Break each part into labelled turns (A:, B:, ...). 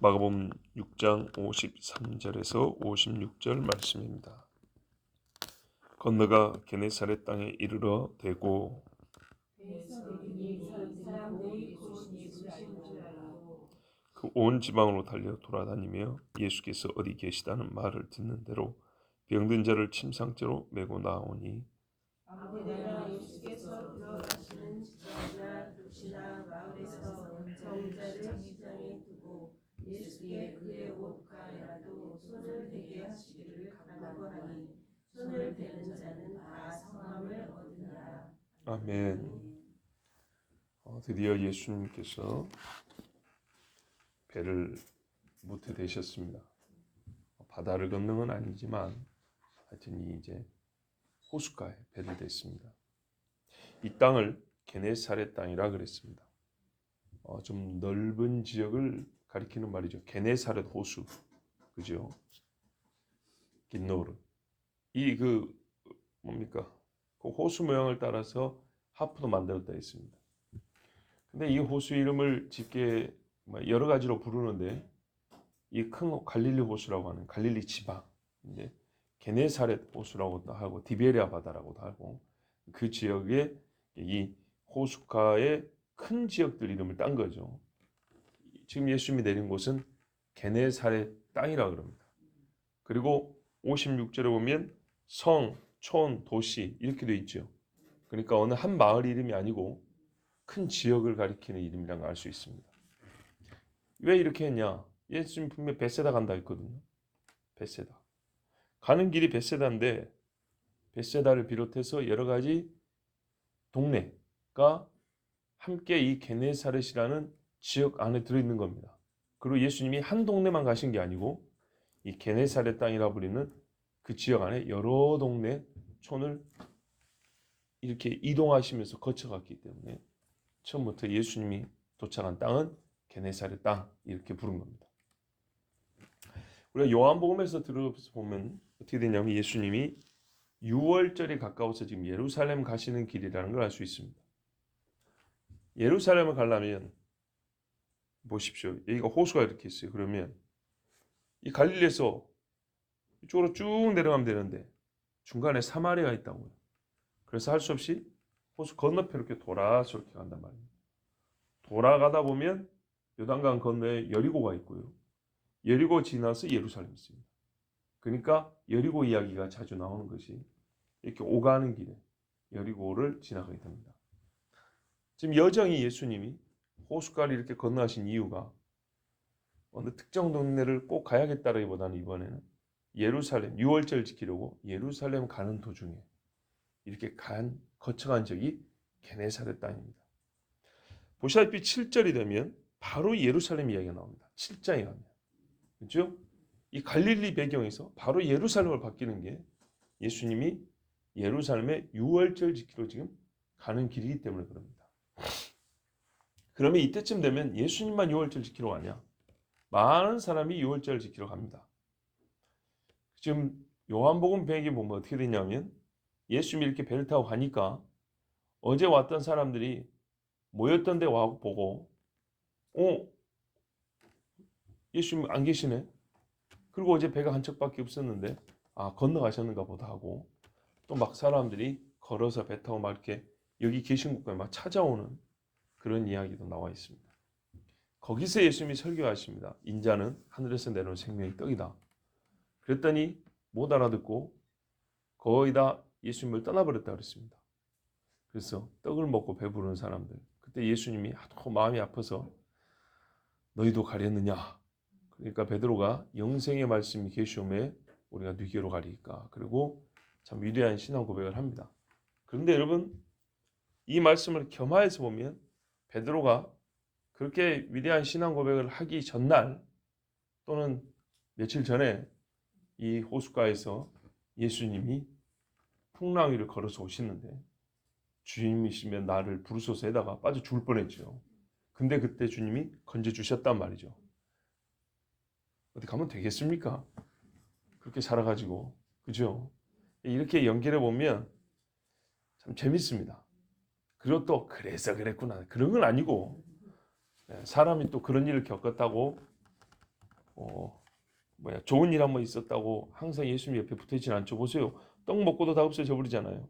A: 마가복음 6장 53절에서 56절 말씀입니다. 건너가 게네사렛 땅에 이르러 대고 그 온 지방으로 달려 돌아다니며 예수께서 어디 계시다는 말을 듣는 대로 병든 자를 침상째로 메고 나오니
B: 아무데나 예수께서 들어가시는 집이나 도시나 마을에서 병든 자를 침상에 두고 예수께 그의 옷 가에라도 손을 대게 하시기를 간구하니 손을 대는 자는 다 성함을 얻으니라.
A: 아멘. 드디어 예수님께서 배를 무트 대셨습니다. 바다를 걷는 건 아니지만 하여튼 이제 호숫가에 배를 댔습니다. 이 땅을 게네사렛 땅이라 그랬습니다. 좀 넓은 지역을 가리키는 말이죠. 게네사렛 호수, 그죠? 긴노르. 이 뭡니까? 그 호수 모양을 따라서 하프도 만들었다 했습니다. 근데 이 호수 이름을 짓게 여러 가지로 부르는데 이 큰 갈릴리 호수라고 하는 갈릴리 지방, 이제 게네사렛 호수라고도 하고 디베리아 바다라고도 하고 그 지역에 이 호숫가의 큰 지역들 이름을 딴 거죠. 지금 예수님이 내린 곳은 게네사렛 땅이라고 그럽니다. 그리고 56절에 보면 성, 촌, 도시 이렇게 돼 있죠. 그러니까 어느 한 마을 이름이 아니고 큰 지역을 가리키는 이름이라는 걸 알 수 있습니다. 왜 이렇게 했냐? 예수님 분명히 벳세다 간다 했거든요. 벳세다. 가는 길이 벳세다인데 벳세다를 비롯해서 여러 가지 동네가 함께 이 게네사렛이라는 지역 안에 들어있는 겁니다. 그리고 예수님이 한 동네만 가신 게 아니고 이 게네사렛 땅이라 불리는 그 지역 안에 여러 동네 촌을 이렇게 이동하시면서 거쳐갔기 때문에 처음부터 예수님이 도착한 땅은 게네사렛 땅 이렇게 부른 겁니다. 우리가 요한복음에서 들어보면 어떻게 되냐면 예수님이 6월절이 가까워서 지금 예루살렘 가시는 길이라는 걸 알 수 있습니다. 예루살렘을 가려면 보십시오. 여기가 호수가 이렇게 있어요. 그러면 이 갈릴리에서 이쪽으로 쭉 내려가면 되는데 중간에 사마리아가 있다고요. 그래서 할 수 없이 호수 건너편 이렇게 돌아서 이렇게 간단 말이에요. 돌아가다 보면 요단강 건너에 여리고가 있고요. 여리고 지나서 예루살렘이 있습니다. 그러니까 여리고 이야기가 자주 나오는 것이 이렇게 오가는 길에 여리고를 지나가게 됩니다. 지금 여정이 예수님이 호숫가를 이렇게 건너가신 이유가 어느 특정 동네를 꼭 가야겠다라기보다는 이번에는 예루살렘 6월절 지키려고 예루살렘 가는 도중에 이렇게 거쳐간 적이 게네사렛 땅입니다. 보시다시피 7절이 되면 바로 예루살렘 이야기가 나옵니다. 7장에 가면. 그렇죠? 이 갈릴리 배경에서 바로 예루살렘을 바뀌는 게 예수님이 예루살렘에 6월절 지키러 지금 가는 길이기 때문에 그럽니다. 그러면 이때쯤 되면 예수님만 6월절 지키러 가냐? 많은 사람이 6월절 지키러 갑니다. 지금 요한복음 배경에 보면 어떻게 되냐면 예수님이 이렇게 배를 타고 가니까 어제 왔던 사람들이 모였던 데 와 보고 예수님 안 계시네. 그리고 어제 배가 한 척밖에 없었는데 건너가셨는가 보다 하고 또 막 사람들이 걸어서 배 타고 막 이렇게 여기 계신 곳까지 막 찾아오는 그런 이야기도 나와 있습니다. 거기서 예수님이 설교하십니다. 인자는 하늘에서 내려온 생명의 떡이다. 그랬더니 못 알아듣고 거의 다 예수님을 떠나버렸다 그랬습니다. 그래서 떡을 먹고 배부르는 사람들, 그때 예수님이 하도 마음이 아파서 너희도 가렸느냐? 그러니까 베드로가 영생의 말씀이 계시오매 우리가 누게로 가리까? 그리고 참 위대한 신앙 고백을 합니다. 그런데 여러분 이 말씀을 겸하여서 보면 베드로가 그렇게 위대한 신앙 고백을 하기 전날 또는 며칠 전에 이 호숫가에서 예수님이 풍랑 위를 걸어서 오시는데 주님이시면 나를 부르소서에다가 빠져 죽을 뻔했죠. 근데 그때 주님이 건져주셨단 말이죠. 어디 가면 되겠습니까? 그렇게 살아가지고. 그죠? 이렇게 연결해 보면 참 재밌습니다. 그리고 또 그래서 그랬구나. 그런 건 아니고 사람이 또 그런 일을 겪었다고 좋은 일 한번 있었다고 항상 예수님 옆에 붙어있지는 않죠. 보세요. 떡 먹고도 다 없어져 버리잖아요.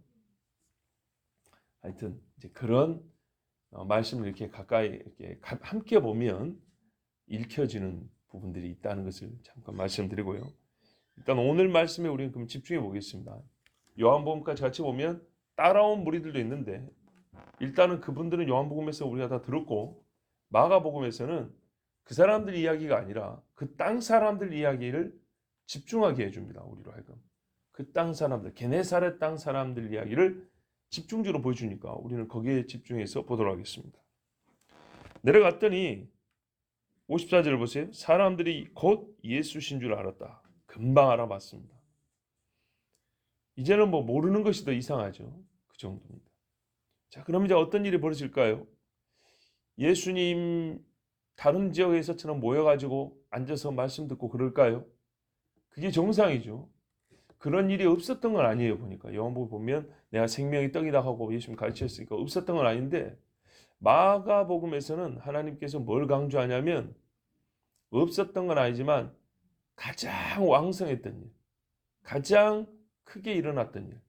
A: 하여튼 이제 그런 말씀을 이렇게 가까이 이렇게 함께 보면 읽혀지는 부분들이 있다는 것을 잠깐 말씀드리고요. 일단 오늘 말씀에 우리는 그럼 집중해 보겠습니다. 요한복음까지 같이 보면 따라온 무리들도 있는데 일단은 그분들은 요한복음에서 우리가 다 들었고 마가복음에서는 그 사람들 이야기가 아니라 그 땅 사람들 이야기를 집중하게 해줍니다. 우리로 하여금 그 땅 사람들, 게네사렛 땅 사람들 이야기를 집중적으로 보여주니까 우리는 거기에 집중해서 보도록 하겠습니다. 내려갔더니 54절 보세요. 사람들이 곧 예수신 줄 알았다. 금방 알아봤습니다. 이제는 모르는 것이 더 이상하죠. 그 정도입니다. 자, 그럼 이제 어떤 일이 벌어질까요? 예수님 다른 지역에서처럼 모여가지고 앉아서 말씀 듣고 그럴까요? 그게 정상이죠. 그런 일이 없었던 건 아니에요. 보니까 요한복음 보면 내가 생명의 떡이다 하고 예수님 가르쳤으니까 없었던 건 아닌데 마가복음에서는 하나님께서 뭘 강조하냐면 없었던 건 아니지만 가장 왕성했던 일, 가장 크게 일어났던 일,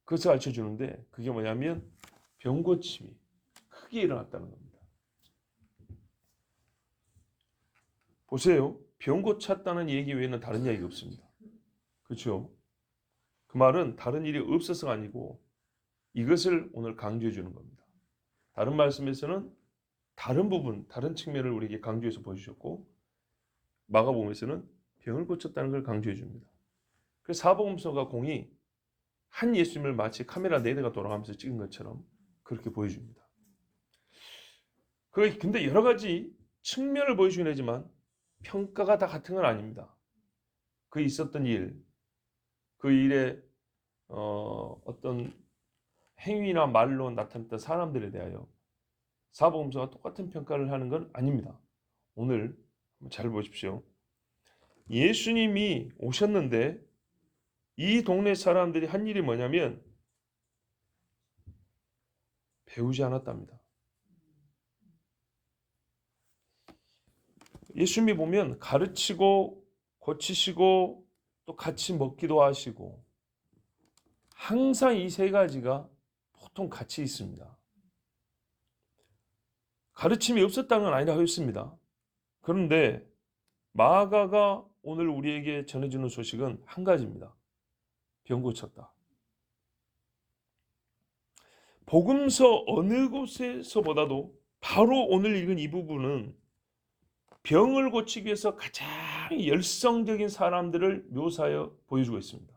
A: 그것을 가르쳐주는데 그게 뭐냐면 병고침이 크게 일어났다는 겁니다. 보세요. 병 고쳤다는 얘기 외에는 다른 이야기가 없습니다. 그렇죠? 그 말은 다른 일이 없어서가 아니고 이것을 오늘 강조해 주는 겁니다. 다른 말씀에서는 다른 부분, 다른 측면을 우리에게 강조해서 보여주셨고 마가복음에서는 병을 고쳤다는 걸 강조해 줍니다. 그래서 사복음서가 공이 한 예수님을 마치 카메라 4대가 돌아가면서 찍은 것처럼 그렇게 보여줍니다. 근데 여러 가지 측면을 보여주긴 하지만 평가가 다 같은 건 아닙니다. 그 있었던 일, 그 일의 어떤 행위나 말로 나타났던 사람들에 대하여 사복음서가 똑같은 평가를 하는 건 아닙니다. 오늘 잘 보십시오. 예수님이 오셨는데 이 동네 사람들이 한 일이 뭐냐면 배우지 않았답니다. 예수님이 보면 가르치고 고치시고 또 같이 먹기도 하시고 항상 이 세 가지가 보통 같이 있습니다. 가르침이 없었다는 건 아니라 했습니다. 그런데 마가가 오늘 우리에게 전해주는 소식은 한 가지입니다. 병 고쳤다. 복음서 어느 곳에서보다도 바로 오늘 읽은 이 부분은 병을 고치기 위해서 가장 열성적인 사람들을 묘사하여 보여주고 있습니다.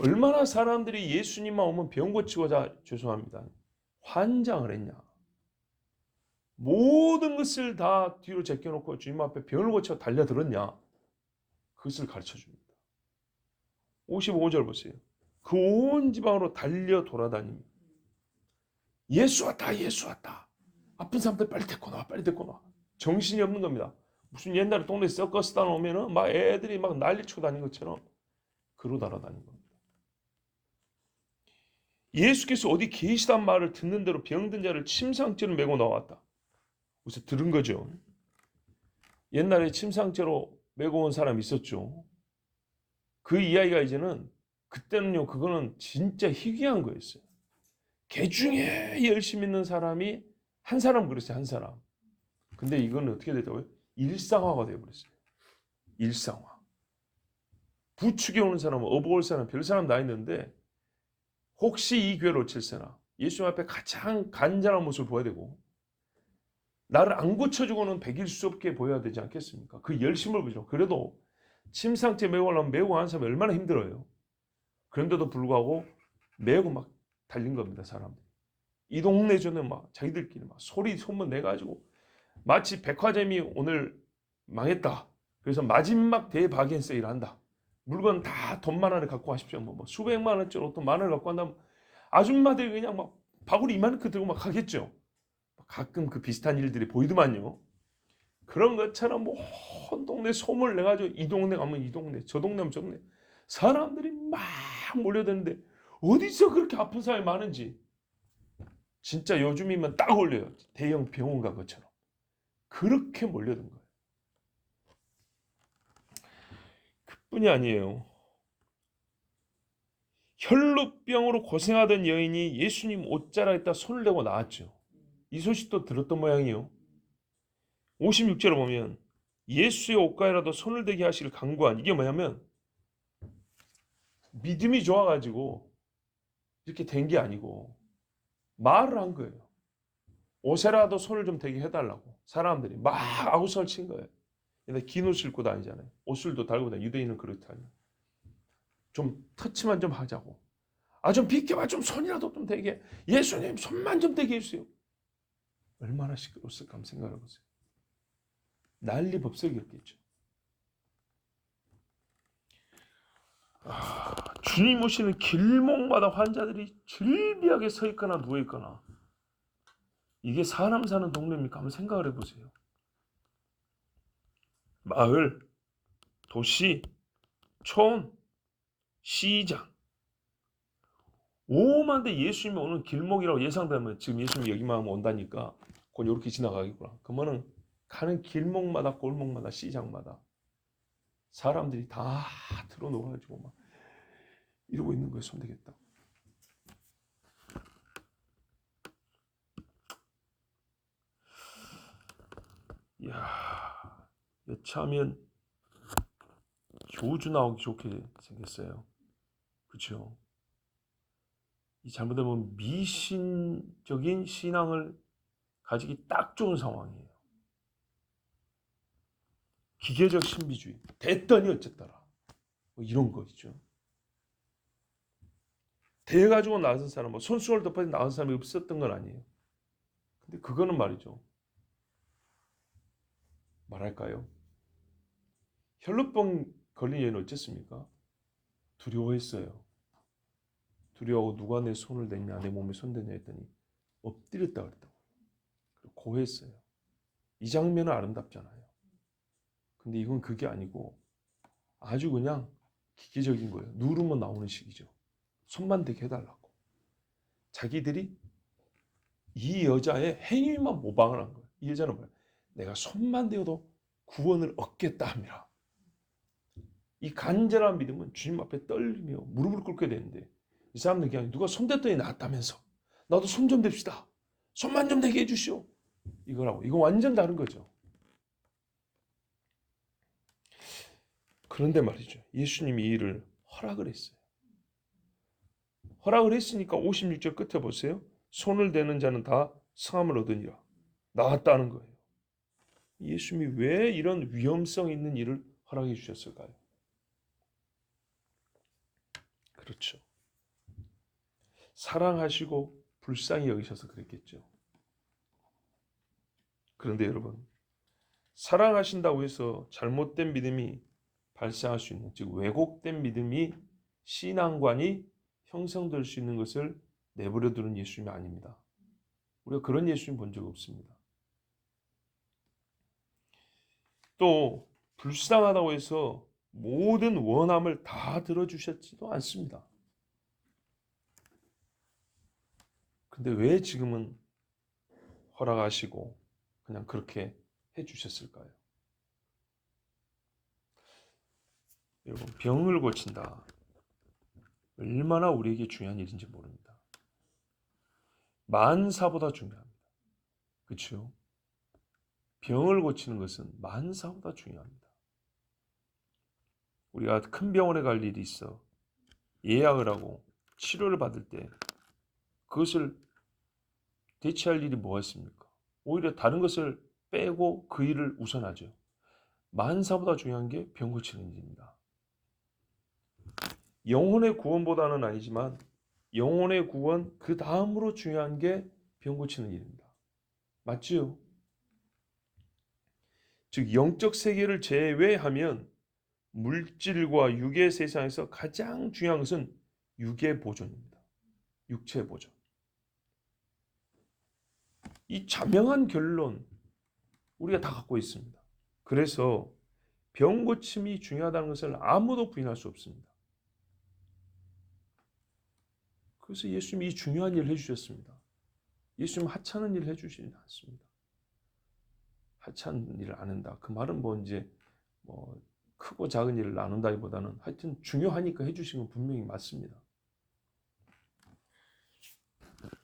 A: 얼마나 사람들이 예수님만 오면 병 고치고자 죄송합니다. 환장을 했냐. 모든 것을 다 뒤로 제껴놓고 주님 앞에 병을 고쳐 달려들었냐. 그것을 가르쳐줍니다. 55절 보세요. 그 온 지방으로 달려 돌아다닙니다. 예수 왔다, 예수 왔다. 아픈 사람들 빨리 데리고 나와, 빨리 데리고 나와. 정신이 없는 겁니다. 무슨 옛날에 동네 서커스단 오면은 막 애들이 막 난리 치고 다니는 것처럼 그러고 달아다니는 겁니다. 예수께서 어디 계시단 말을 듣는 대로 병든 자를 침상째로 메고 나왔다. 그래서 들은 거죠. 옛날에 침상째로 메고 온 사람 있었죠. 그 이야기가 이제는 그때는요, 그거는 진짜 희귀한 거였어요. 개 중에 열심히 있는 사람이 한 사람 그랬어요, 한 사람. 근데 이거는 어떻게 됐다고요? 일상화가 되어버렸어요. 일상화. 부축에 오는 사람은 어버올 사람, 별 사람 다 있는데 혹시 이 교회를 놓칠세나 예수님 앞에 가장 간절한 모습을 보여야 되고 나를 안 고쳐주고는 백일 수 없게 보여야 되지 않겠습니까? 그 열심을 보죠. 그래도 침상째 메고 가려면 메고 가는 사람이 얼마나 힘들어요. 그런데도 불구하고 메고 막 달린 겁니다, 사람들이. 이 동네 저는 막 자기들끼리 막 소문 내가지고 마치 백화점이 오늘 망했다. 그래서 마지막 대바겐 세일 한다. 물건 다 돈만 원에 갖고 가십시오. 뭐 수백만 원짜리 옷도 만 원을 갖고 간다면 아줌마들이 그냥 막 바구니 이만큼 들고 막 가겠죠. 가끔 그 비슷한 일들이 보이더만요. 그런 것처럼 온 동네 소문을 내가지고 이 동네 가면 이 동네, 저 동네 가면 저 동네 사람들이 막 몰려드는데 어디서 그렇게 아픈 사람이 많은지 진짜 요즘이면 딱 올려요. 대형 병원 간 것처럼. 그렇게 몰려든 거예요. 뿐이 아니에요. 혈루병으로 고생하던 여인이 예수님 옷자락에다 손을 대고 나왔죠. 이 소식도 들었던 모양이에요. 56절을 보면 예수의 옷가에라도 손을 대게 하시길 간구한, 이게 뭐냐면 믿음이 좋아가지고 이렇게 된 게 아니고 말을 한 거예요. 옷에라도 손을 좀 대게 해달라고 사람들이 막 아우성을 친 거예요. 근데 긴 옷을 입고 다니잖아요. 옷을도 달고 다니. 유대인은 그렇다니. 좀 터치만 좀 하자고. 아, 좀 비켜봐. 좀 손이라도 좀 대게. 예수님 손만 좀 대게 해주세요. 얼마나 시끄러웠을까 한번 생각해 보세요. 난리 법석이었겠죠. 주님 오시는 길목마다 환자들이 즐비하게 서 있거나 누워 있거나, 이게 사람 사는 동네입니까? 한번 생각을 해보세요. 마을, 도시, 촌, 시장, 오만 대 예수님이 오는 길목이라고 예상되면, 지금 예수님이 여기만 온다니까 곧 이렇게 지나가겠구나. 그러면은 가는 길목마다 골목마다 시장마다 사람들이 다 들어놓아가지고 막 이러고 있는 거예요. 손대겠다. 이야, 여차하면 교주 나오기 좋게 생겼어요. 그렇죠? 이 잘못하면 미신적인 신앙을 가지기 딱 좋은 상황이에요. 기계적 신비주의. 됐더니 어쨌더라. 뭐 이런 거 있죠. 대 가지고 나선 사람, 뭐 손수건을 덮어서 나선 사람이 없었던 건 아니에요. 근데 그거는 말이죠. 말할까요? 혈루병 걸린 여인은 어쨌습니까? 두려워했어요. 두려워하고 누가 내 손을 댔냐, 내 몸에 손대냐 했더니 엎드렸다 그랬다고. 그리고 고했어요. 이 장면은 아름답잖아요. 근데 이건 그게 아니고 아주 그냥 기계적인 거예요. 누르면 나오는 식이죠. 손만 대게 해달라고. 자기들이 이 여자의 행위만 모방을 한 거예요. 이 여자는 뭐예요? 내가 손만 대어도 구원을 얻겠다 합니다. 이 간절한 믿음은 주님 앞에 떨리며 무릎을 꿇게 되는데, 이 사람들 그냥 누가 손 댔더니 낫다면서 나도 손 좀 댑시다. 손만 좀 대게 해주시오. 이거라고. 이거 완전 다른 거죠. 그런데 말이죠. 예수님이 이 일을 허락을 했어요. 허락을 했으니까 56절 끝에 보세요. 손을 대는 자는 다 성함을 얻으니라. 나았다는 거예요. 예수님이 왜 이런 위험성 있는 일을 허락해 주셨을까요? 그렇죠. 사랑하시고 불쌍히 여기셔서 그랬겠죠. 그런데 여러분, 사랑하신다고 해서 잘못된 믿음이 발생할 수 있는, 즉 왜곡된 믿음이, 신앙관이 형성될 수 있는 것을 내버려 두는 예수님이 아닙니다. 우리가 그런 예수님 본 적 없습니다. 또 불쌍하다고 해서 모든 원함을 다 들어주셨지도 않습니다. 근데 왜 지금은 허락하시고 그냥 그렇게 해주셨을까요? 여러분, 병을 고친다. 얼마나 우리에게 중요한 일인지 모릅니다. 만사보다 중요합니다. 그렇죠? 병을 고치는 것은 만사보다 중요합니다. 우리가 큰 병원에 갈 일이 있어 예약을 하고 치료를 받을 때 그것을 대체할 일이 뭐가 있습니까? 오히려 다른 것을 빼고 그 일을 우선하죠. 만사보다 중요한 게 병 고치는 일입니다. 영혼의 구원보다는 아니지만 영혼의 구원 그 다음으로 중요한 게 병 고치는 일입니다. 맞지요? 즉 영적 세계를 제외하면 물질과 육의 세상에서 가장 중요한 것은 육의 보존입니다. 육체 보존. 이 자명한 결론 우리가 다 갖고 있습니다. 그래서 병 고침이 중요하다는 것을 아무도 부인할 수 없습니다. 그래서 예수님이 이 중요한 일을 해주셨습니다. 예수님은 하찮은 일을 해주시지 않습니다. 하찮은 일을 안 한다. 그 말은 뭐 이제 크고 작은 일을 나눈다기보다는 하여튼 중요하니까 해주신 건 분명히 맞습니다.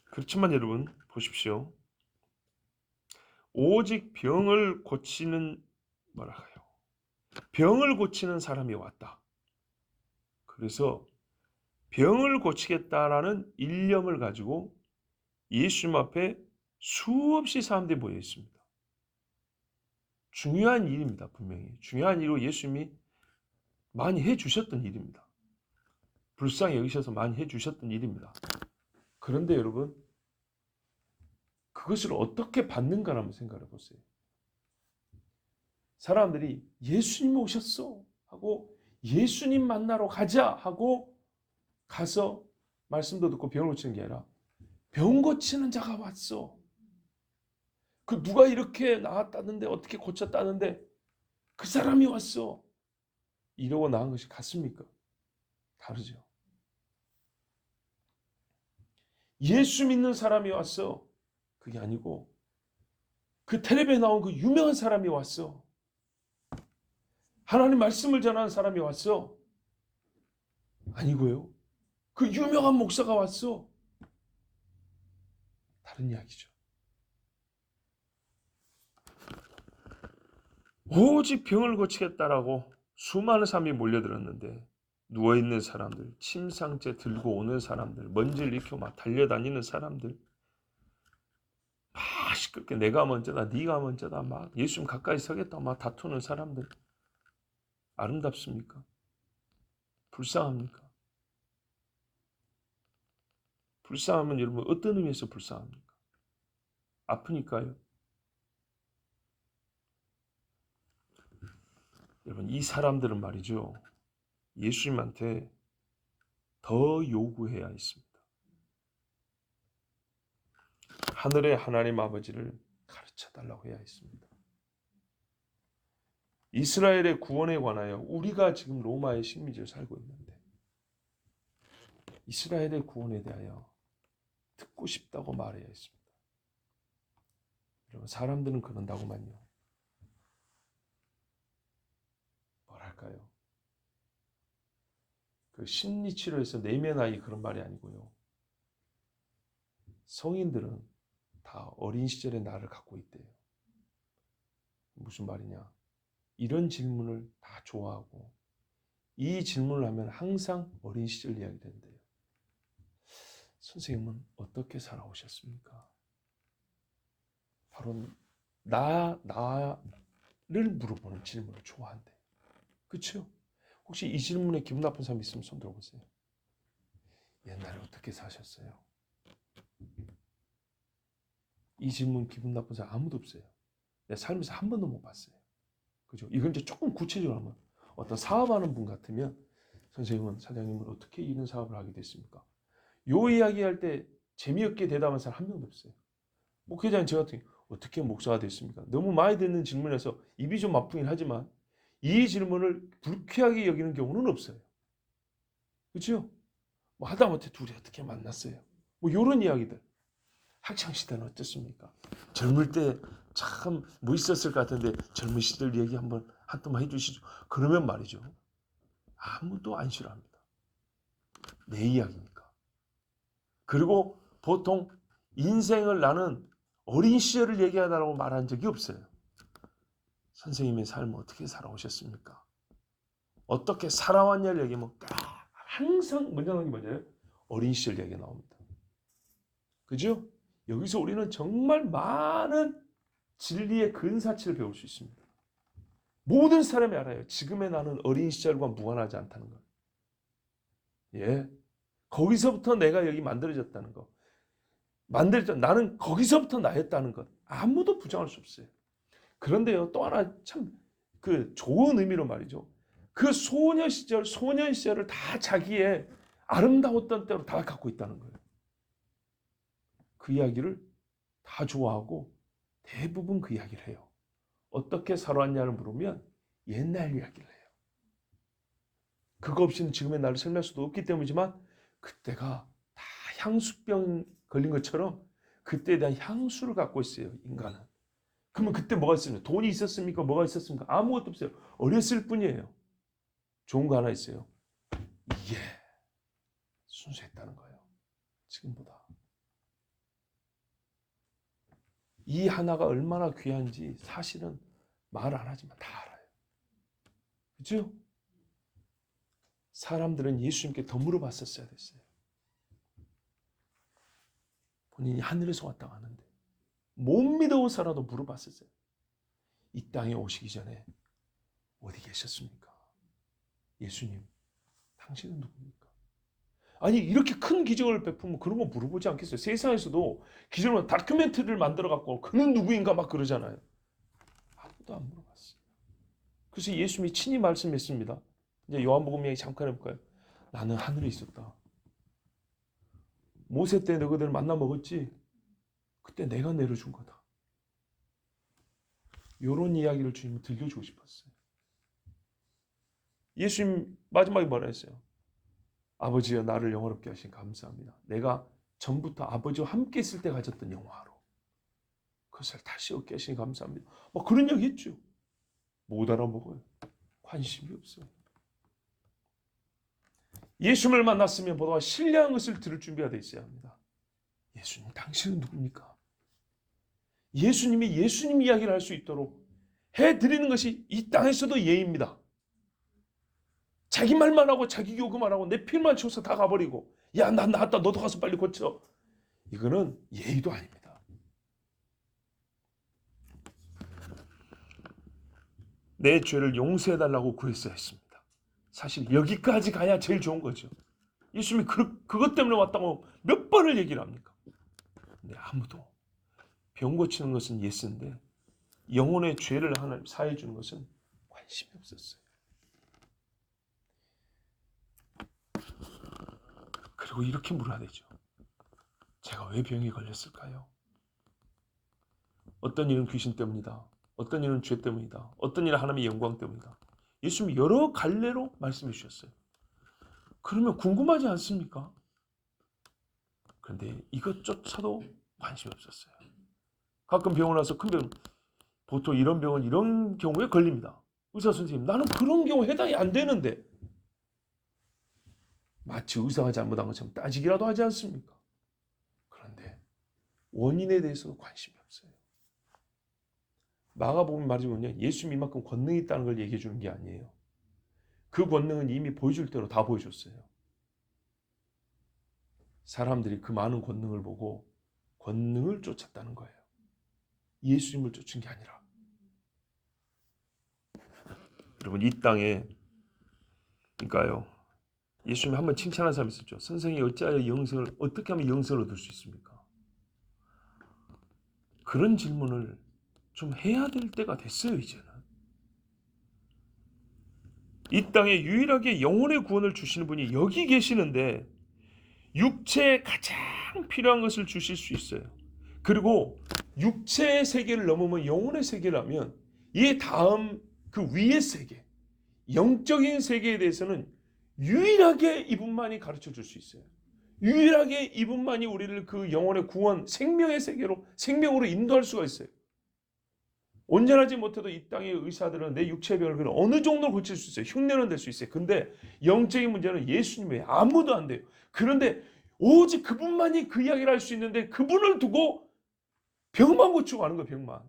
A: 그렇지만 여러분 보십시오. 오직 병을 고치는 뭐랄까요? 병을 고치는 사람이 왔다. 그래서 병을 고치겠다라는 일념을 가지고 예수님 앞에 수없이 사람들이 모여 있습니다. 중요한 일입니다. 분명히. 중요한 일로 예수님이 많이 해주셨던 일입니다. 불쌍히 여기셔서 많이 해주셨던 일입니다. 그런데 여러분 그것을 어떻게 받는가를 한번 생각해 보세요. 사람들이 예수님 오셨어 하고 예수님 만나러 가자 하고 가서 말씀도 듣고 병을 고치는 게 아니라 병 고치는 자가 왔어. 그 누가 이렇게 나았다는데 어떻게 고쳤다는데 그 사람이 왔어. 이러고 나은 것이 같습니까? 다르죠. 예수 믿는 사람이 왔어. 그게 아니고 그 텔레비에 나온 그 유명한 사람이 왔어. 하나님 말씀을 전하는 사람이 왔어. 아니고요. 그 유명한 목사가 왔어. 다른 이야기죠. 오직 병을 고치겠다라고 수많은 사람이 몰려들었는데 누워있는 사람들, 침상째 들고 오는 사람들, 먼지를 일으켜 막 달려다니는 사람들, 막 시끄럽게 내가 먼저다, 네가 먼저다, 막 예수님 가까이 서겠다, 막 다투는 사람들. 아름답습니까? 불쌍합니까? 불쌍하면 여러분 어떤 의미에서 불쌍합니까? 아프니까요? 여러분 이 사람들은 말이죠. 예수님한테 더 요구해야 했습니다. 하늘의 하나님 아버지를 가르쳐 달라고 해야 했습니다. 이스라엘의 구원에 관하여 우리가 지금 로마의 식민지를 살고 있는데 이스라엘의 구원에 대하여 듣고 싶다고 말해야 했습니다. 여러분 사람들은 그런다고만요. 뭐랄까요? 그 심리치료에서 내면 아이 그런 말이 아니고요. 성인들은 다 어린 시절의 나를 갖고 있대요. 무슨 말이냐? 이런 질문을 다 좋아하고 이 질문을 하면 항상 어린 시절 이야기 된대요. 선생님은 어떻게 살아오셨습니까? 바로 나를 물어보는 질문을 좋아한대. 그렇죠? 혹시 이 질문에 기분 나쁜 사람 있으면 손 들어보세요. 옛날에 어떻게 사셨어요? 이 질문 기분 나쁜 사람 아무도 없어요. 내 삶에서 한 번도 못 봤어요. 그죠? 이건 이제 조금 구체적으로 하면 어떤 사업하는 분 같으면 선생님은 사장님은 어떻게 이런 사업을 하게 됐습니까? 요 이야기할 때 재미없게 대답한 사람 한 명도 없어요. 목회자는 저 같은 경우 어떻게 목사가 됐습니까? 너무 많이 듣는 질문에서 입이 좀 아프긴 하지만 이 질문을 불쾌하게 여기는 경우는 없어요. 그렇죠? 뭐 하다못해 둘이 어떻게 만났어요? 뭐 이런 이야기들. 학창 시대는 어땠습니까? 젊을 때 참 뭐 있었을 것 같은데 젊은 시절 얘기 한번 해주시죠. 그러면 말이죠. 아무도 안 싫어합니다. 내 이야기니까. 그리고 보통 인생을 나는 어린 시절을 얘기하다라고 말한 적이 없어요. 선생님의 삶을 어떻게 살아오셨습니까? 어떻게 살아왔냐를 얘기하면 항상 먼저 나오는 게 뭐냐면 어린 시절 얘기가 나옵니다. 그죠? 여기서 우리는 정말 많은 진리의 근사치를 배울 수 있습니다. 모든 사람이 알아요. 지금의 나는 어린 시절과 무관하지 않다는 것. 예. 거기서부터 내가 여기 만들어졌다는 것. 나는 거기서부터 나였다는 것. 아무도 부정할 수 없어요. 그런데요, 또 하나 참 그 좋은 의미로 말이죠. 그 소년 시절을 다 자기의 아름다웠던 때로 다 갖고 있다는 거예요. 그 이야기를 다 좋아하고 대부분 그 이야기를 해요. 어떻게 살아왔냐를 물으면 옛날 이야기를 해요. 그거 없이는 지금의 나를 설명할 수도 없기 때문이지만 그때가 다 향수병 걸린 것처럼 그때에 대한 향수를 갖고 있어요. 인간은. 그러면 그때 뭐가 있습니까? 돈이 있었습니까? 뭐가 있었습니까? 아무것도 없어요. 어렸을 뿐이에요. 좋은 거 하나 있어요. 이게 순수했다는 거예요. 지금보다. 이 하나가 얼마나 귀한지 사실은 말 안 하지만 다 알아요. 그렇죠? 사람들은 예수님께 더 물어봤었어야 됐어요. 본인이 하늘에서 왔다고 하는데 못 믿어서라도 물어봤었어요. 이 땅에 오시기 전에 어디 계셨습니까? 예수님, 당신은 누굽니까? 아니 이렇게 큰 기적을 베푸면 그런 거 물어보지 않겠어요? 세상에서도 기적으로 다큐멘터리를 만들어갖고 그는 누구인가 막 그러잖아요. 아무도 안 물어봤어요. 그래서 예수님이 친히 말씀했습니다. 이제 요한복음 이야기 잠깐 해볼까요? 나는 하늘에 있었다. 모세 때 너희들 만나 먹었지? 그때 내가 내려준 거다. 이런 이야기를 주님은 들려주고 싶었어요. 예수님 마지막에 뭐라 했어요? 아버지여 나를 영화롭게 하신 감사합니다. 내가 전부터 아버지와 함께 있을 때 가졌던 영화로 그것을 다시 얻게 하시니 감사합니다. 막 그런 얘기 했죠. 못 알아먹어요. 관심이 없어요. 예수님을 만났으면 보다 신뢰한 것을 들을 준비가 돼 있어야 합니다. 예수님, 당신은 누굽니까? 예수님이 예수님 이야기를 할 수 있도록 해드리는 것이 이 땅에서도 예입니다. 자기 말만 하고 자기 요구만 하고 내 필만 채워서 다 가버리고 야, 난 나았다. 너도 가서 빨리 고쳐. 이거는 예의도 아닙니다. 내 죄를 용서해달라고 구했어야 했습니다. 사실 여기까지 가야 제일 좋은 거죠. 예수님이 그것 때문에 왔다고 몇 번을 얘기를 합니까? 근데 아무도 병 고치는 것은 예스인데 영혼의 죄를 하나님 사해 주는 것은 관심이 없었어요. 그리고 이렇게 물어야 되죠. 제가 왜 병에 걸렸을까요? 어떤 일은 귀신 때문이다. 어떤 일은 죄 때문이다. 어떤 일은 하나님의 영광 때문이다. 예수님이 여러 갈래로 말씀해 주셨어요. 그러면 궁금하지 않습니까? 그런데 이것조차도 관심이 없었어요. 가끔 병원 와서 큰 병, 보통 이런 병은 이런 경우에 걸립니다. 의사 선생님, 나는 그런 경우 해당이 안 되는데 마치 의사가 잘못한 것처럼 따지기라도 하지 않습니까? 그런데 원인에 대해서도 관심이 없어요. 마가복음 말이군요. 예수님 이만큼 권능이 있다는 걸 얘기해 주는 게 아니에요. 그 권능은 이미 보여줄 대로 다 보여줬어요. 사람들이 그 많은 권능을 보고 권능을 쫓았다는 거예요. 예수님을 쫓은 게 아니라. 여러분 이 땅에 그러니까요. 예수님이 한번 칭찬한 사람이 있었죠. 선생이 어찌하여 영생을 어떻게 하면 영생을 얻을 수 있습니까? 그런 질문을 좀 해야 될 때가 됐어요. 이제는. 이 땅에 유일하게 영혼의 구원을 주시는 분이 여기 계시는데 육체에 가장 필요한 것을 주실 수 있어요. 그리고 육체의 세계를 넘으면 영혼의 세계라면 이 다음 그 위의 세계, 영적인 세계에 대해서는 유일하게 이분만이 가르쳐 줄 수 있어요. 유일하게 이분만이 우리를 그 영혼의 구원, 생명의 세계로, 생명으로 인도할 수가 있어요. 온전하지 못해도 이 땅의 의사들은 내 육체의 병을 어느 정도 고칠 수 있어요. 흉내는 낼 수 있어요. 근데 영적인 문제는 예수님 외에 아무도 안 돼요. 그런데 오직 그분만이 그 이야기를 할 수 있는데 그분을 두고 병만 고치고 가는 거예요. 병만.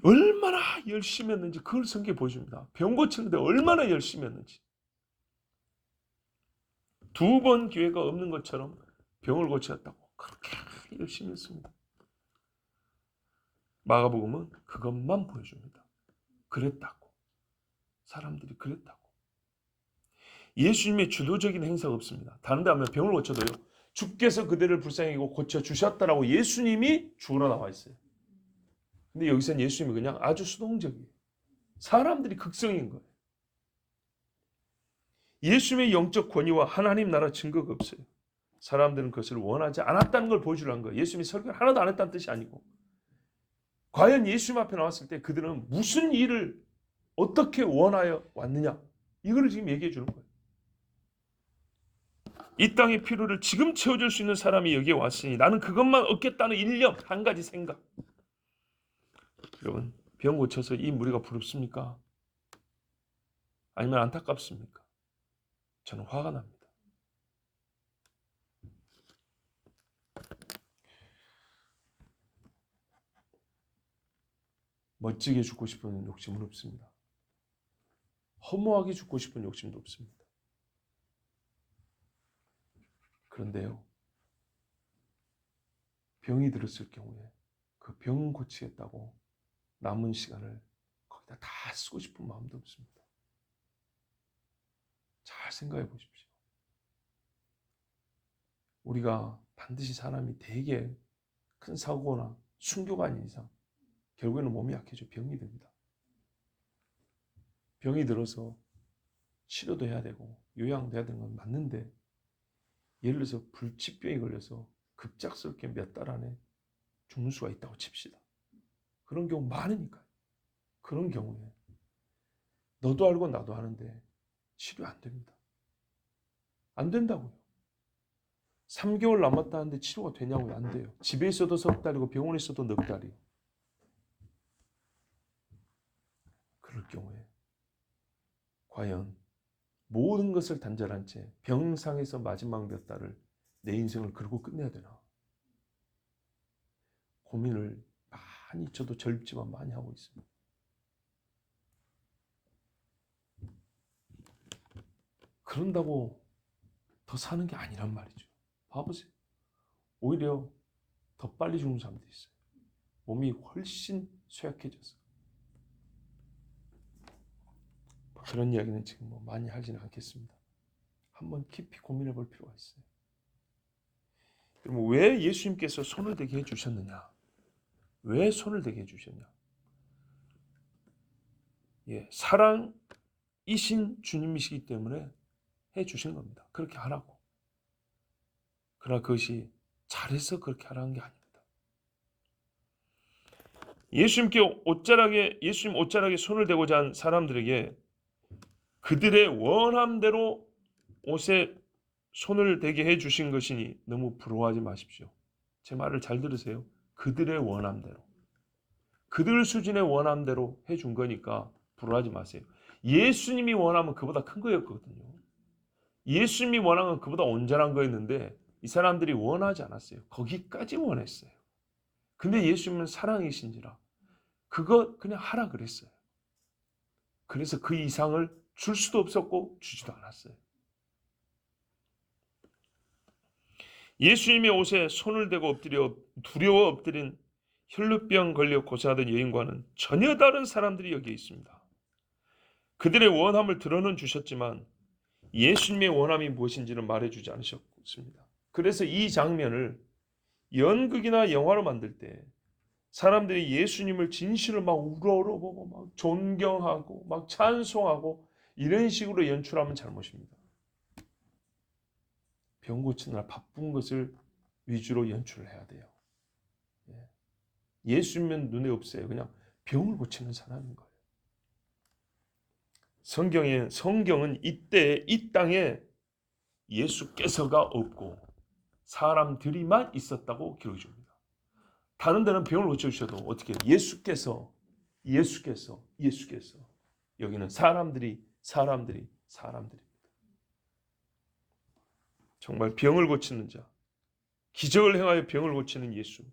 A: 얼마나 열심히 했는지 그걸 성경에 보여줍니다. 병 고치는데 얼마나 열심히 했는지. 2번 기회가 없는 것처럼 병을 고쳤다고 그렇게 열심히 했습니다. 마가복음은 그것만 보여줍니다. 그랬다고. 사람들이 그랬다고. 예수님의 주도적인 행사가 없습니다. 다른 데 하면 병을 고쳐도요. 주께서 그들을 불쌍히 여기고 고쳐주셨다라고 예수님이 주어로 나와 있어요. 근데 여기서는 예수님이 그냥 아주 수동적이에요. 사람들이 극성인 거예요. 예수님의 영적 권위와 하나님 나라 증거가 없어요. 사람들은 그것을 원하지 않았다는 걸 보여주려는 거예요. 예수님이 설교를 하나도 안 했다는 뜻이 아니고. 과연 예수님 앞에 나왔을 때 그들은 무슨 일을 어떻게 원하여 왔느냐. 이걸 지금 얘기해 주는 거예요. 이 땅의 필요를 지금 채워줄 수 있는 사람이 여기에 왔으니 나는 그것만 얻겠다는 일념, 한 가지 생각. 여러분, 병 고쳐서 이 무리가 부럽습니까? 아니면 안타깝습니까? 저는 화가 납니다. 멋지게 죽고 싶은 욕심은 없습니다. 허무하게 죽고 싶은 욕심도 없습니다. 그런데요, 병이 들었을 경우에 그 병 고치겠다고 남은 시간을 거기다 다 쓰고 싶은 마음도 없습니다. 잘 생각해 보십시오. 우리가 반드시 사람이 되게 큰 사고나 순교가 아닌 이상 결국에는 몸이 약해져 병이 듭니다. 병이 들어서 치료도 해야 되고 요양도 해야 되는 건 맞는데, 예를 들어서 불치병이 걸려서 급작스럽게 몇 달 안에 죽는 수가 있다고 칩시다. 그런 경우 많으니까요. 그런 경우에 너도 알고 나도 아는데 치료 안 됩니다. 안 된다고요. 3개월 남았다는데 치료가 되냐고요? 안 돼요. 집에 있어도 석 달이고 병원에 있어도 넉 달이요. 그럴 경우에 과연 모든 것을 단절한 채 병상에서 마지막 몇 달을 내 인생을 그러고 끝내야 되나? 고민을 많이, 저도 젊지만 많이 하고 있습니다. 그런다고 더 사는 게 아니란 말이죠. 봐보세요. 오히려 더 빨리 죽는 사람도 있어요. 몸이 훨씬 쇠약해져서. 그런 이야기는 지금 많이 하지는 않겠습니다. 한번 깊이 고민해 볼 필요가 있어요. 그럼 왜 예수님께서 손을 대게 해주셨느냐? 왜 손을 대게 해주셨냐? 사랑이신 주님이시기 때문에 해주신 겁니다. 그렇게 하라고. 그러나 그것이 잘해서 그렇게 하라는 게 아닙니다. 예수님 옷자락에 손을 대고자 한 사람들에게 그들의 원함대로 옷에 손을 대게 해주신 것이니 너무 부러워하지 마십시오. 제 말을 잘 들으세요. 그들의 원함대로. 그들 수준의 원함대로 해준 거니까 부러워하지 마세요. 예수님이 원하면 그보다 큰 거였거든요. 예수님이 원하면 그보다 온전한 거였는데 이 사람들이 원하지 않았어요. 거기까지 원했어요. 근데 예수님은 사랑이신지라 그거 그냥 하라 그랬어요. 그래서 그 이상을 줄 수도 없었고 주지도 않았어요. 예수님의 옷에 손을 대고 엎드려 두려워 엎드린 혈루병 걸려 고생하던 여인과는 전혀 다른 사람들이 여기에 있습니다. 그들의 원함을 드러는 주셨지만 예수님의 원함이 무엇인지는 말해주지 않으셨습니다. 그래서 이 장면을 연극이나 영화로 만들 때 사람들이 예수님을 진실을 막 우러러보고 막 존경하고 막 찬송하고 이런 식으로 연출하면 잘못입니다. 병 고치느라 바쁜 것을 위주로 연출을 해야 돼요. 예수님은 눈에 없어요. 그냥 병을 고치는 사람인 거예요. 성경은 이때 이 땅에 예수께서가 없고 사람들이만 있었다고 기록해 줍니다. 다른 데는 병을 고쳐주셔도 어떻게 해요? 예수께서 여기는 사람들이 정말 병을 고치는 자, 기적을 행하여 병을 고치는 예수,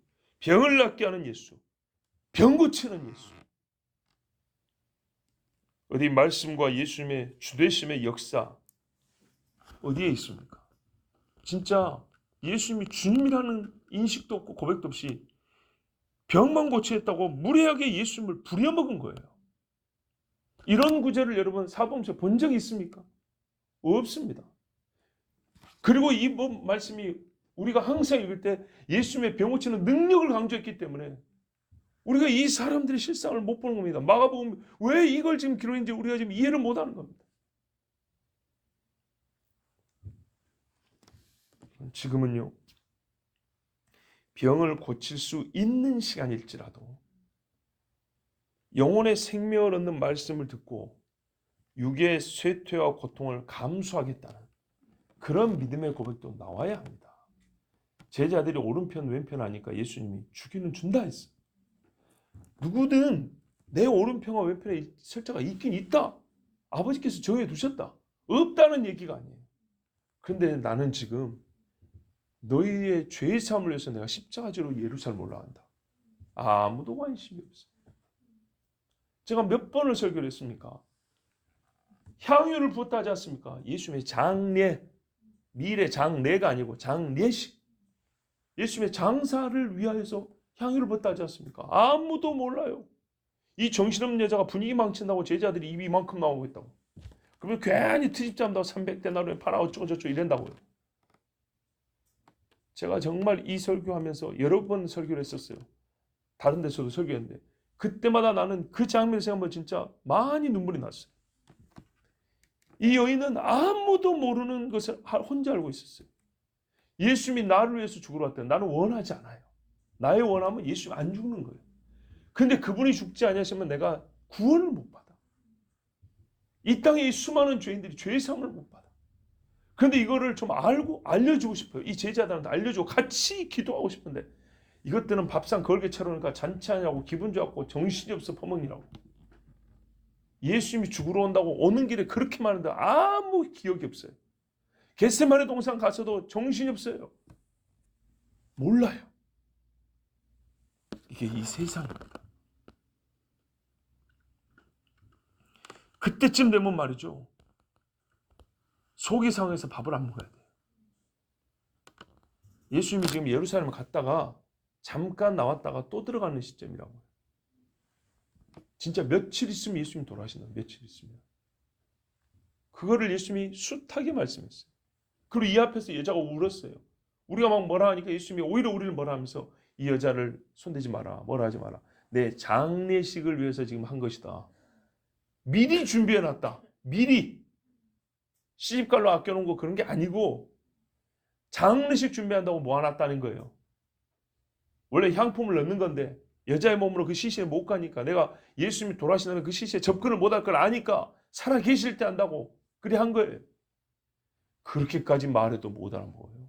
A: 병을 낫게 하는 예수, 병 고치는 예수. 어디 말씀과 예수님의 주되심의 역사 어디에 있습니까? 진짜 예수님이 주님이라는 인식도 없고 고백도 없이 병만 고치겠다고 무례하게 예수님을 부려먹은 거예요. 이런 구절을 여러분 사복음서에 본 적이 있습니까? 없습니다. 그리고 이 말씀이 우리가 항상 읽을 때 예수님의 병 고치는 능력을 강조했기 때문에 우리가 이 사람들의 실상을 못 보는 겁니다. 마가복음 왜 이걸 지금 기록했는지 우리가 지금 이해를 못하는 겁니다. 지금은요, 병을 고칠 수 있는 시간일지라도 영혼의 생명을 얻는 말씀을 듣고 육의 쇠퇴와 고통을 감수하겠다는 그런 믿음의 고백도 나와야 합니다. 제자들이 오른편 왼편 하니까 예수님이 주기는 준다 했어요. 누구든 내 오른편과 왼편에 설자가 있긴 있다. 아버지께서 정해 두셨다. 없다는 얘기가 아니에요. 그런데 나는 지금 너희의 죄의 사함을 위해서 내가 십자가지로 예루살렘 올라간다. 아무도 관심이 없어요. 제가 몇 번을 설교를 했습니까? 향유를 부었다 하지 않습니까? 예수님의 장례, 미래 장례가 아니고 장례식. 예수님의 장사를 위하여서 향유를 부었다 하지 않습니까? 아무도 몰라요. 이 정신없는 여자가 분위기 망친다고 제자들이 입이 이만큼 나오고 있다고. 그러면 괜히 트집 잡는다고 300데나리온에 팔아 어쩌고저쩌고 이런다고요. 제가 정말 이 설교하면서 여러 번 설교를 했었어요. 다른 데서도 설교했는데 그때마다 나는 그 장면을 생각하면 진짜 많이 눈물이 났어요. 이 여인은 아무도 모르는 것을 혼자 알고 있었어요. 예수님이 나를 위해서 죽으러 왔다. 나는 원하지 않아요. 나의 원함은 예수님 안 죽는 거예요. 근데 그분이 죽지 않으시면 내가 구원을 못 받아. 이 땅에 이 수많은 죄인들이 죄의 사함을 못 받아. 그런데 이거를 좀 알고 알려주고 싶어요. 이 제자들한테 알려주고 같이 기도하고 싶은데 이것들은 밥상 걸게 차려니까 잔치하냐고 기분 좋았고 정신이 없어 퍼먹이라고. 예수님이 죽으러 온다고 오는 길에 그렇게 많은데 아무 기억이 없어요. 겟세마네 동산 가서도 정신이 없어요. 몰라요. 이게 이 세상입니다. 그때쯤 되면 말이죠. 속이 상해서 밥을 안 먹어야 돼요. 예수님이 지금 예루살렘 갔다가 잠깐 나왔다가 또 들어가는 시점이라고요. 진짜 며칠 있으면 예수님이 돌아가신다. 며칠 있으면. 그거를 예수님이 숱하게 말씀했어요. 그리고 이 앞에서 여자가 울었어요. 우리가 막 뭐라 하니까 예수님이 오히려 우리를 뭐라 하면서 이 여자를 손대지 마라. 뭐라 하지 마라. 내 장례식을 위해서 지금 한 것이다. 미리 준비해놨다. 미리. 시집갈로 아껴놓은 거 그런 게 아니고 장례식 준비한다고 모아놨다는 거예요. 원래 향품을 넣는 건데 여자의 몸으로 그 시신에 못 가니까 내가 예수님이 돌아가시는 그 시신에 접근을 못할 걸 아니까 살아 계실 때 한다고 그래 한 거예요. 그렇게까지 말해도 못 알아먹어요.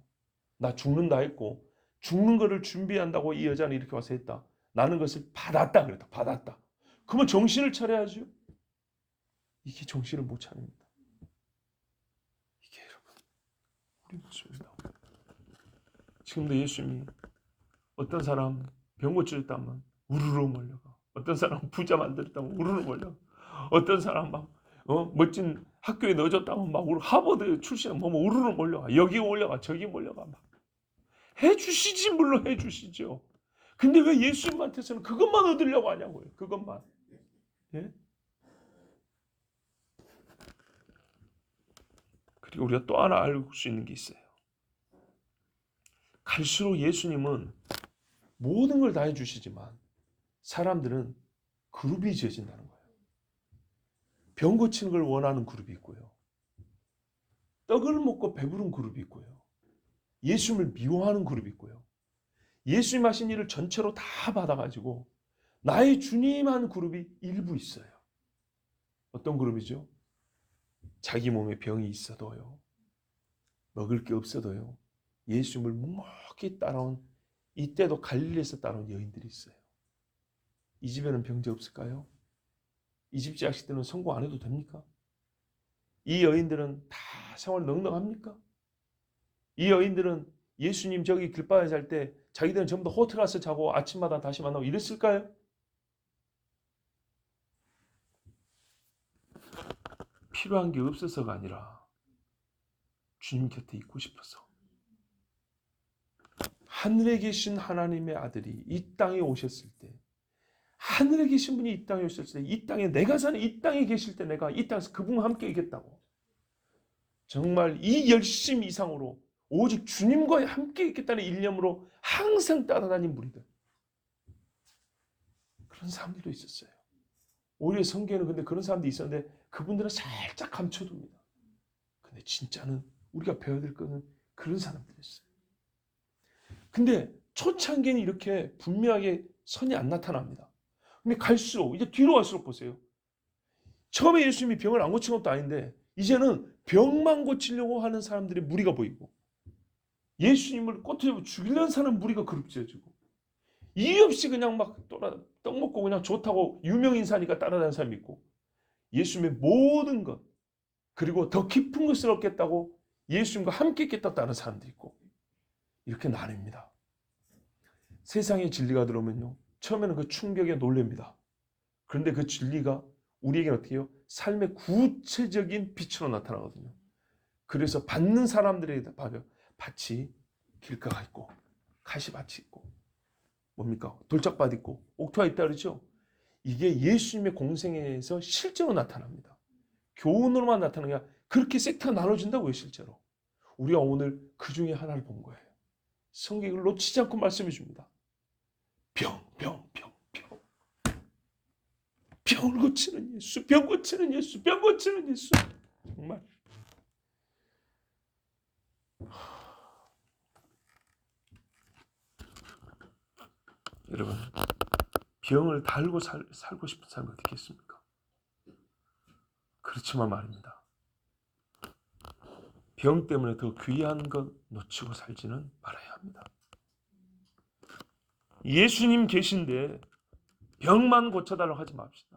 A: 나 죽는다 했고 죽는 거를 준비한다고 이 여자는 이렇게 와서 했다. 나는 그것을 받았다 그랬다. 받았다. 그러면 정신을 차려야죠. 이게 정신을 못 차립니다. 이게 여러분 우리 모습입니다. 지금도 예수님이 어떤 사람 병 고쳤다면 우르르 몰려가. 어떤 사람 부자 만들었다면 우르르 몰려가. 어떤 사람 막 멋진 학교에 넣어줬다면 막 하버드 출신은 뭐 우르르 몰려가. 여기 몰려가 저기 몰려가 막. 해주시지 물론 해주시죠. 근데 왜 예수님한테서는 그것만 얻으려고 하냐고요. 그것만. 예? 그리고 우리가 또 하나 알 수 있는 게 있어요. 갈수록 예수님은 모든 걸 다 해주시지만 사람들은 그룹이 지어진다는 거예요. 병 고치는 걸 원하는 그룹이 있고요. 떡을 먹고 배부른 그룹이 있고요. 예수님을 미워하는 그룹이 있고요. 예수님 하신 일을 전체로 다 받아가지고 나의 주님 한 그룹이 일부 있어요. 어떤 그룹이죠? 자기 몸에 병이 있어도요. 먹을 게 없어도요. 예수님을 묵묵히 따라온 이때도 갈릴리에서 따라온 여인들이 있어요. 이 집에는 병자 없을까요? 이 집 자식들은 성공 안 해도 됩니까? 이 여인들은 다 생활 넉넉합니까? 이 여인들은 예수님 저기 길바닥에 잘 때 자기들은 전부 다 호텔 가서 자고 아침마다 다시 만나고 이랬을까요? 필요한 게 없어서가 아니라 주님 곁에 있고 싶어서. 하늘에 계신 하나님의 아들이 이 땅에 오셨을 때 하늘에 계신 분이 이 땅에 오셨을 때 이 땅에 내가 사는 이 땅에 계실 때 내가 이 땅에서 그분과 함께 있겠다고. 정말 이 열심 이상으로 오직 주님과 함께 있겠다는 일념으로 항상 따라다닌 무리들. 그런 사람들도 있었어요. 오히려 성경에는 근데 그런 사람들이 있었는데 그분들은 살짝 감춰둡니다. 근데 진짜는 우리가 배워야 될 거는 그런 사람들이었어요. 근데 초창기에는 이렇게 분명하게 선이 안 나타납니다. 근데 갈수록 이제 뒤로 갈수록 보세요. 처음에 예수님이 병을 안 고친 것도 아닌데 이제는 병만 고치려고 하는 사람들의 무리가 보이고 예수님을 꼬투리로 죽이려는 사람 무리가 그룹지어지고 이유 없이 그냥 막 떡 먹고 그냥 좋다고 유명 인사니까 따라다니는 사람이 있고, 예수님의 모든 것 그리고 더 깊은 것을 얻겠다고 예수님과 함께 있겠다고 따르는 사람도 있고, 이렇게 나뉩니다. 세상의 진리가 들어오면요, 처음에는 그 충격에 놀랍니다. 그런데 그 진리가 우리에게는 어떻게 해요? 삶의 구체적인 빛으로 나타나거든요. 그래서 받는 사람들에게 봐요. 밭이 길가가 있고 가시밭이 있고 뭡니까? 돌짝밭 있고 옥토가 있다 그러죠. 이게 예수님의 공생에서 실제로 나타납니다. 교훈으로만 나타나는 게 아니라 그렇게 섹터가 나눠진다고요. 실제로 우리가 오늘 그 중에 하나를 본 거예요. 성경을 놓치지 않고 말씀해 줍니다. 병. 병을 고치는 예수, 병 고치는 예수, 병 고치는 예수. 정말 여러분, 병을 달고 살고 싶은 사람이 어떻게 있습니까? 그렇지만 말입니다. 병 때문에 더 귀한 것 놓치고 살지는 말아야 합니다. 예수님 계신데 병만 고쳐달라고 하지 맙시다.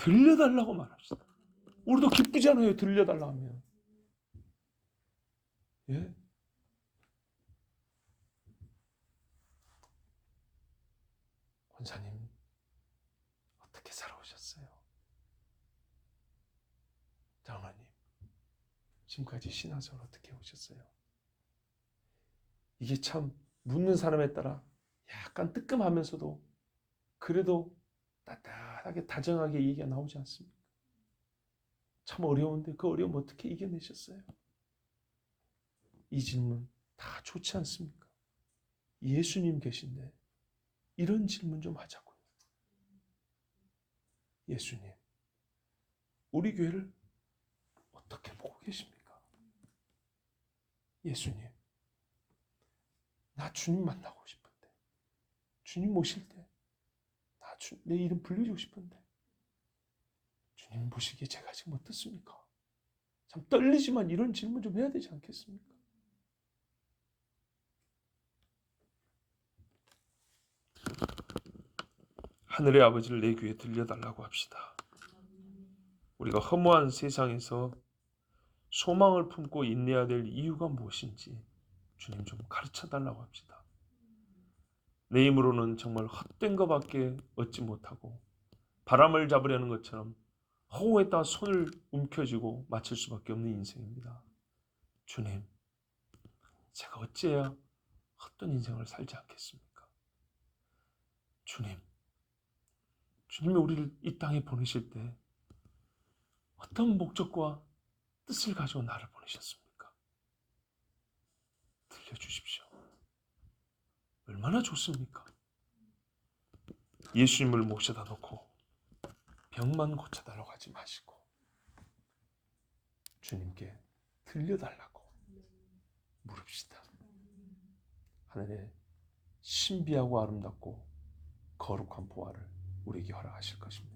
A: 들려달라고 말합시다. 우리도 기쁘잖아요. 들려달라고 하면. 예? 권사님 어떻게 살아오셨어요? 장로님 지금까지 신앙생활 어떻게 오셨어요? 이게 참 묻는 사람에 따라 약간 뜨끔하면서도 그래도 따뜻하게 다정하게 얘기가 나오지 않습니까? 참 어려운데 그 어려움 어떻게 이겨내셨어요? 이 질문 다 좋지 않습니까? 예수님 계신데 이런 질문 좀 하자고요. 예수님, 우리 교회를 어떻게 보고 계십니까? 예수님, 나 주님 만나고 싶은데, 주님 모실 때 내 이름 불려주고 싶은데 주님 보시기에 제가 지금 어떻습니까? 참 떨리지만 이런 질문 좀 해야 되지 않겠습니까? 하늘의 아버지를 내 귀에 들려달라고 합시다. 우리가 허무한 세상에서 소망을 품고 인내해야 될 이유가 무엇인지 주님 좀 가르쳐달라고 합시다. 내 힘으로는 정말 헛된 것밖에 얻지 못하고 바람을 잡으려는 것처럼 허우에다 손을 움켜쥐고 맞출 수밖에 없는 인생입니다. 주님, 제가 어찌해야 헛된 인생을 살지 않겠습니까? 주님이 우리를 이 땅에 보내실 때 어떤 목적과 뜻을 가지고 나를 보내셨습니까? 들려주십시오. 얼마나 좋습니까? 예수님을 모셔다 놓고 병만 고쳐달라고 하지 마시고 주님께 들려달라고 물읍시다. 하늘의 신비하고 아름답고 거룩한 보화를 우리에게 허락하실 것입니다.